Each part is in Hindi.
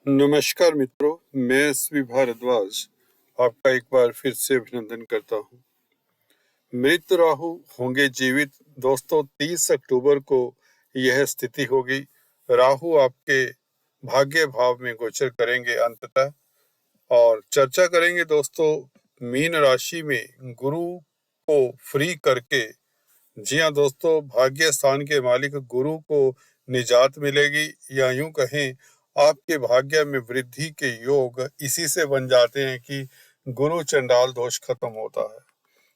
नमस्कार मित्रों, मैं एसवी भारद्वाज आपका एक बार फिर से अभिनंदन करता हूँ। मृत राहु होंगे जीवित। दोस्तों, 30 अक्टूबर को यह स्थिति होगी। राहु आपके भाग्य भाव में गोचर करेंगे अंततः, और चर्चा करेंगे दोस्तों मीन राशि में गुरु को फ्री करके। जी हाँ दोस्तों, भाग्य स्थान के मालिक गुरु को निजात मिलेगी, या यूं कहें आपके भाग्य में वृद्धि के योग इसी से बन जाते हैं कि गुरु चंडाल दोष खत्म होता है।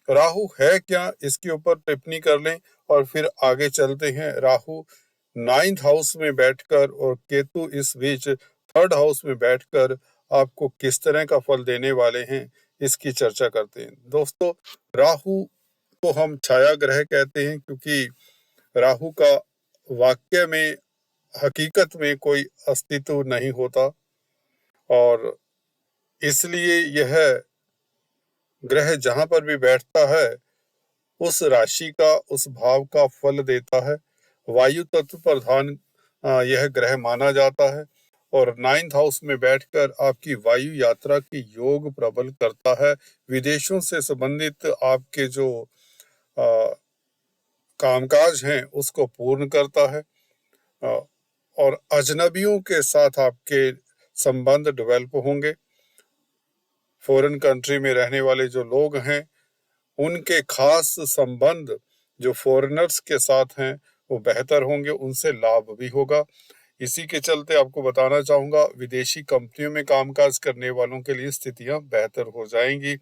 राहु है क्या, इसके ऊपर टिप्पणी कर लें और फिर आगे चलते हैं। राहु 9th हाउस में बैठकर और केतु इस बीच 3rd हाउस में बैठकर आपको किस तरह का फल देने वाले हैं, इसकी चर्चा करते हैं। दोस्तों, राहु को हम छाया ग्रह कहते हैं, क्योंकि राहु का वाक्य में हकीकत में कोई अस्तित्व नहीं होता, और इसलिए यह ग्रह जहां पर भी बैठता है उस राशि का, उस भाव का फल देता है। वायु तत्व प्रधान यह ग्रह माना जाता है, और 9th हाउस में बैठकर आपकी वायु यात्रा की योग प्रबल करता है। विदेशों से संबंधित आपके जो कामकाज हैं उसको पूर्ण करता है, और अजनबियों के साथ आपके संबंध डेवलप होंगे। फॉरेन कंट्री में रहने वाले जो लोग हैं उनके खास संबंध जो फॉरेनर्स के साथ हैं वो बेहतर होंगे, उनसे लाभ भी होगा। इसी के चलते आपको बताना चाहूंगा, विदेशी कंपनियों में कामकाज करने वालों के लिए स्थितियां बेहतर हो जाएंगी।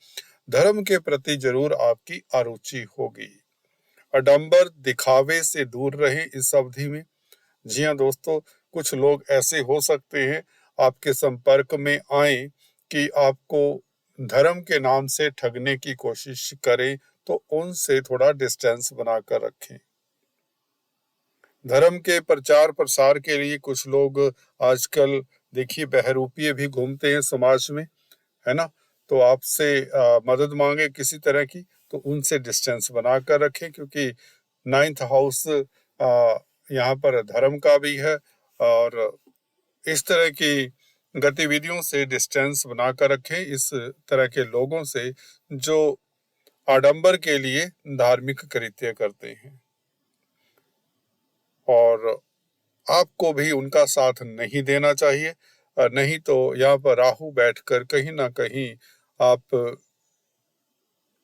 धर्म के प्रति जरूर आपकी अरुचि होगी। आडंबर दिखावे से दूर रहें इस अवधि में। जी हाँ दोस्तों, कुछ लोग ऐसे हो सकते हैं आपके संपर्क में आए कि आपको धर्म के नाम से ठगने की कोशिश करें, तो उनसे थोड़ा डिस्टेंस बनाकर रखें। धर्म के प्रचार प्रसार के लिए कुछ लोग आजकल देखिए बहरूपिये भी घूमते हैं समाज में, है ना। तो आपसे मदद मांगे किसी तरह की, तो उनसे डिस्टेंस बनाकर रखें, क्योंकि 9th हाउस यहाँ पर धर्म का भी है, और इस तरह की गतिविधियों से डिस्टेंस बनाकर रखें इस तरह के लोगों से जो आडंबर के लिए धार्मिक कृत्य करते हैं, और आपको भी उनका साथ नहीं देना चाहिए। नहीं तो यहाँ पर राहु बैठकर कहीं ना कहीं आप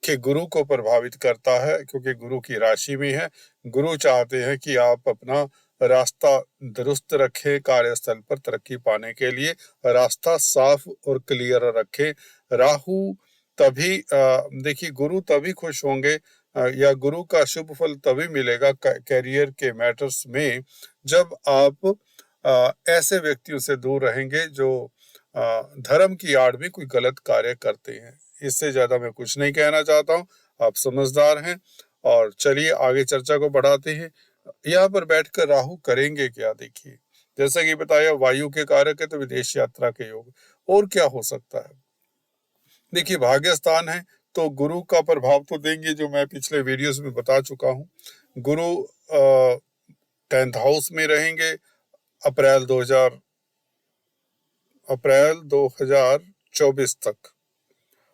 के गुरु को प्रभावित करता है, क्योंकि गुरु की राशि में है। गुरु चाहते हैं कि आप अपना रास्ता दुरुस्त रखें, कार्यस्थल पर तरक्की पाने के लिए रास्ता साफ और क्लियर रखें। राहु तभी देखिए, गुरु तभी खुश होंगे या गुरु का शुभ फल तभी मिलेगा कैरियर के मैटर्स में, जब आप ऐसे व्यक्तियों से दूर रहेंगे जो धर्म की आड़ में कोई गलत कार्य करते हैं। इससे ज्यादा मैं कुछ नहीं कहना चाहता हूँ, आप समझदार हैं। और चलिए आगे चर्चा को बढ़ाते हैं। यहाँ पर बैठकर राहु करेंगे क्या, देखिए जैसा कि बताया वायु के कारक है, तो विदेश यात्रा के योग। और क्या हो सकता है, देखिए भाग्य स्थान है तो गुरु का प्रभाव तो देंगे, जो मैं पिछले वीडियोस में बता चुका हूँ। गुरु 10th हाउस में रहेंगे अप्रैल 2024 तक,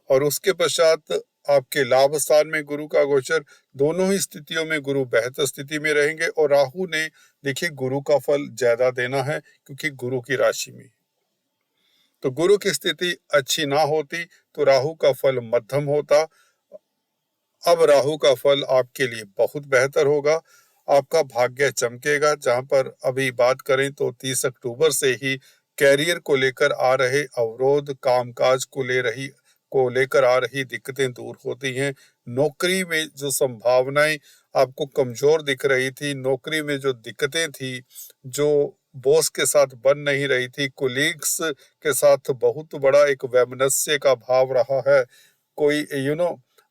और उसके पश्चात आपके लाभ स्थान में गुरु का गोचर। दोनों ही स्थितियों में गुरु बेहतर स्थिति में रहेंगे, और राहु ने देखिए गुरु का फल ज्यादा देना है, क्योंकि गुरु की राशि में। तो गुरु की स्थिति अच्छी ना होती तो राहु का फल मध्यम होता। अब राहु का फल आपके लिए बहुत बेहतर होगा। आपका भाग्य चमकेगा। जहां पर अभी बात करें तो 30 अक्टूबर से ही कैरियर को लेकर आ रहे अवरोध, कामकाज को लेकर आ रही दिक्कतें दूर होती हैं। नौकरी में जो संभावनाएं आपको कमजोर दिख रही थी, नौकरी में जो दिक्कतें थी, जो बॉस के साथ बन नहीं रही थी, कोलीग्स के साथ बहुत बड़ा एक वैमनस्य का भाव रहा है। कोई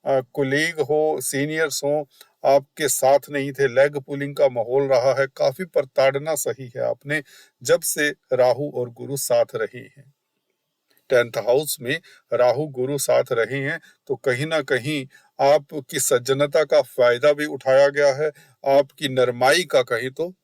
कोलीग हो, सीनियर्स हो, आपके साथ नहीं थे, लेग पुलिंग का माहौल रहा है, काफी प्रताड़ना सही है आपने जब से राहु और गुरु साथ रहे हैं। 10th हाउस में राहु गुरु साथ रहे हैं, तो कहीं ना कहीं आपकी सज्जनता का फायदा भी उठाया गया है, आपकी नरमाई का कहीं तो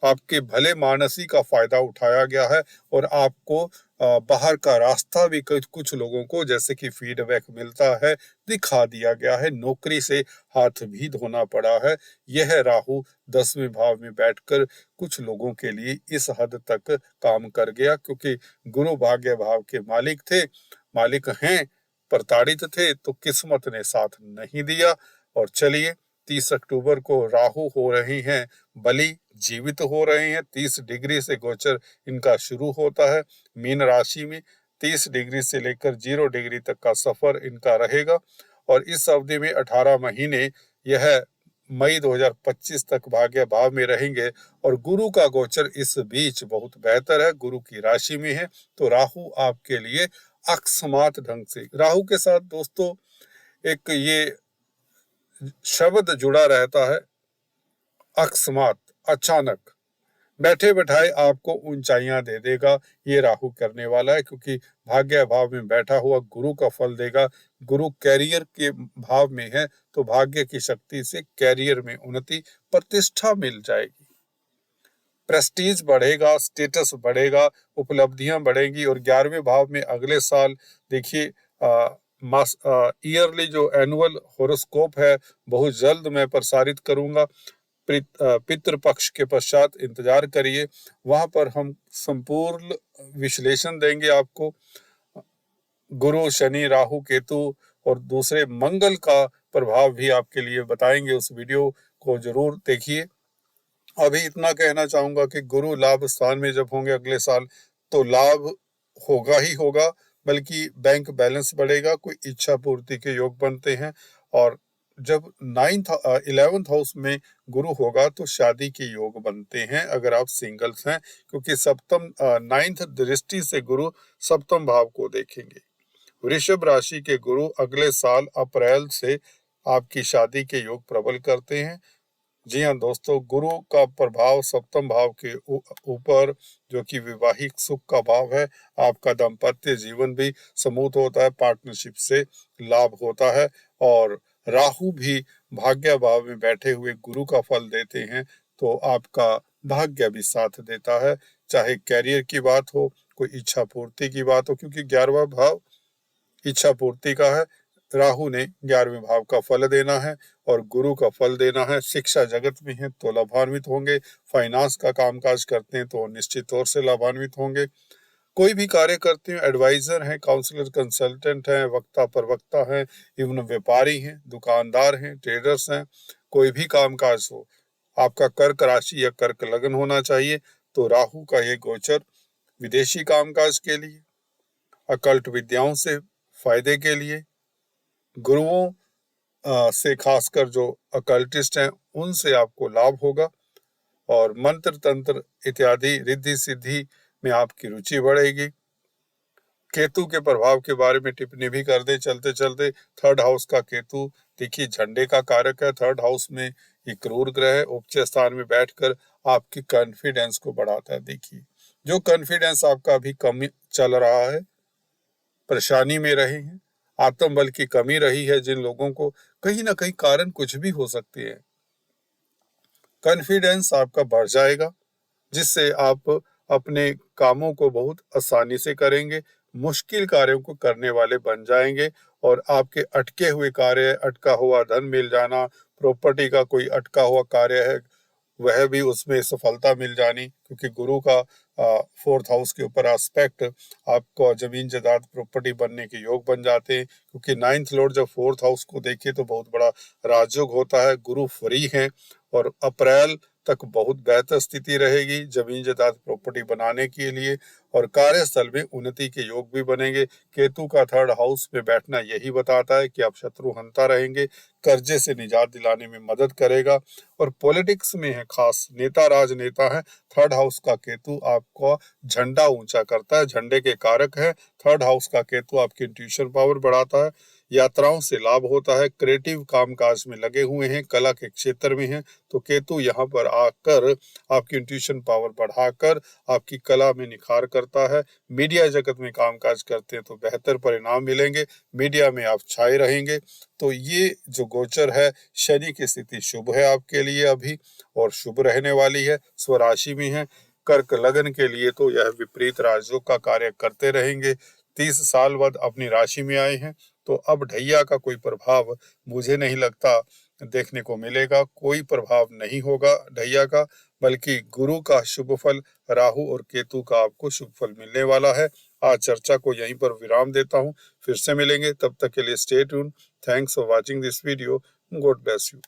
आपके भले मानसी का फायदा उठाया गया है और आपको बाहर का रास्ता भी कुछ लोगों को जैसे कि फीडबैक मिलता है दिखा दिया गया है, नौकरी से हाथ भी धोना पड़ा है। यह राहु 10वें भाव में बैठकर कुछ लोगों के लिए इस हद तक काम कर गया, क्योंकि गुरु भाग्य भाव के मालिक हैं, प्रताड़ित थे तो किस्मत ने साथ नहीं दिया। और चलिए, 30 अक्टूबर को राहु हो रही हैं बलि, जीवित हो रहे हैं। 30 डिग्री से गोचर इनका शुरू होता है मीन राशि में। 30 डिग्री से लेकर 0 डिग्री तक का सफर इनका रहेगा और इस अवधि में 18 महीने यह मई 2025 तक भाग्य भाव में रहेंगे। और गुरु का गोचर इस बीच बहुत बेहतर है, गुरु की राशि में है, तो राहु आपके लिए अकस्मात ढंग से, राहु के साथ दोस्तों एक ये शब्द जुड़ा रहता है, अकस्मात, अचानक, बैठे बैठाए आपको ऊंचाइयां दे देगा, ये राहु करने वाला है। क्योंकि भाग्य भाव में बैठा हुआ गुरु का फल देगा। गुरु कैरियर के भाव में है तो भाग्य की शक्ति से कैरियर में उन्नति, प्रतिष्ठा मिल जाएगी, प्रेस्टीज बढ़ेगा, स्टेटस बढ़ेगा, उपलब्धियां बढ़ेगी। और 11वें भाव में अगले साल देखिए, ईयरली जो एनुअल होरोस्कोप है बहुत जल्द मैं प्रसारित करूंगा। पितृपक्ष के पश्चात इंतजार करिए, वहां पर हम संपूर्ण विश्लेषण देंगे आपको। गुरु, शनि, राहु, केतु और दूसरे मंगल का प्रभाव भी आपके लिए बताएंगे। उस वीडियो को जरूर देखिए। अभी इतना कहना चाहूंगा कि गुरु लाभ स्थान में जब होंगे अगले साल तो लाभ होगा ही होगा, बल्कि बैंक बैलेंस बढ़ेगा, कोई इच्छा पूर्ति के योग बनते हैं। और जब 11th हाउस में गुरु होगा तो शादी के योग बनते हैं अगर आप सिंगल्स हैं, क्योंकि सप्तम 9th दृष्टि से गुरु सप्तम भाव को देखेंगे। वृषभ राशि के गुरु अगले साल अप्रैल से आपकी शादी के योग प्रबल करते हैं। जी हाँ दोस्तों, गुरु का प्रभाव सप्तम भाव के ऊपर, जो कि विवाहिक सुख का भाव है, आपका दाम्पत्य जीवन भी स्मूथ होता है, पार्टनरशिप से लाभ होता है। और राहु भी भाग्य भाव में बैठे हुए गुरु का फल देते हैं तो आपका भाग्य भी साथ देता है, चाहे कैरियर की बात हो, कोई इच्छा पूर्ति की बात हो, क्योंकि 11वां भाव इच्छा पूर्ति का है। राहु ने 11वें भाव का फल देना है और गुरु का फल देना है। शिक्षा जगत में है तो लाभान्वित होंगे, फाइनेंस का कामकाज करते हैं तो निश्चित तौर से लाभान्वित होंगे। कोई भी कार्य करते हैं, एडवाइजर हैं, काउंसलर, कंसल्टेंट हैं, वक्ता प्रवक्ता हैं, इवन व्यापारी हैं, दुकानदार हैं, ट्रेडर्स हैं, कोई भी कामकाज हो, आपका कर्क राशि या कर्क लग्न होना चाहिए। तो राहु का ये गोचर विदेशी कामकाज के लिए, अकल्ट विद्याओं से फायदे के लिए, गुरुओं से खासकर जो अकल्टिस्ट हैं उनसे आपको लाभ होगा और मंत्र तंत्र इत्यादि रिद्धि सिद्धि में आपकी रुचि बढ़ेगी। केतु के प्रभाव के बारे में टिप्पणी भी कर दे चलते चलते। 3rd हाउस का केतु देखिए झंडे का कारक है। 3rd हाउस में ये क्रूर ग्रह है, उच्च स्थान में बैठकर आपकी कॉन्फिडेंस को बढ़ाता है। देखिए जो कॉन्फिडेंस आपका अभी कम चल रहा है, परेशानी में रहे हैं, आत्मबल की कमी रही है जिन लोगों को, कहीं ना कहीं कारण कुछ भी हो सकती है, कॉन्फिडेंस आपका बढ़ जाएगा जिससे आप अपने कामों को बहुत आसानी से करेंगे, मुश्किल कार्यों को करने वाले बन जाएंगे और आपके अटके हुए कार्य, अटका हुआ धन मिल जाना, प्रॉपर्टी का कोई अटका हुआ कार्य है वह भी उसमें सफलता मिल जानी, क्योंकि गुरु का 4th हाउस के ऊपर एस्पेक्ट आपको जमीन जायदाद प्रॉपर्टी बनने के योग बन जाते हैं। क्योंकि 9th लॉर्ड जब 4th हाउस को देखे तो बहुत बड़ा राजयोग होता है। गुरु फ्री है और अप्रैल तक बहुत बेहतर स्थिति रहेगी जमीन जायदाद प्रॉपर्टी बनाने के लिए और कार्यस्थल में उन्नति के योग भी बनेंगे। केतु का 3rd हाउस में बैठना यही बताता है कि आप शत्रु हंता रहेंगे, कर्जे से निजात दिलाने में मदद करेगा और पॉलिटिक्स में है, खास नेता राजनेता है। 3rd हाउस का केतु आपको झंडा ऊंचा करता है, झंडे के कारक है। 3rd हाउस का केतु आपकी इंट्यूशन पावर बढ़ाता है, यात्राओं से लाभ होता है, क्रिएटिव कामकाज में लगे हुए हैं, कला के क्षेत्र में हैं, तो केतु यहाँ पर आकर आपकी इंट्यूशन पावर बढ़ाकर आपकी कला में निखार करता है। मीडिया जगत में कामकाज करते हैं तो बेहतर परिणाम मिलेंगे, मीडिया में आप छाए रहेंगे। तो ये जो गोचर है, शनि की स्थिति शुभ है आपके लिए अभी और शुभ रहने वाली है, स्वराशि में है। कर्क लगन के लिए तो यह विपरीत राजयोग का कार्य करते रहेंगे। 30 साल बाद अपनी राशि में आए हैं, तो अब ढैया का कोई प्रभाव मुझे नहीं लगता देखने को मिलेगा। कोई प्रभाव नहीं होगा ढैया का, बल्कि गुरु का शुभ फल, राहु और केतु का आपको शुभ फल मिलने वाला है। आज चर्चा को यहीं पर विराम देता हूँ, फिर से मिलेंगे, तब तक के लिए stay tune. Thanks for watching this video. God bless you.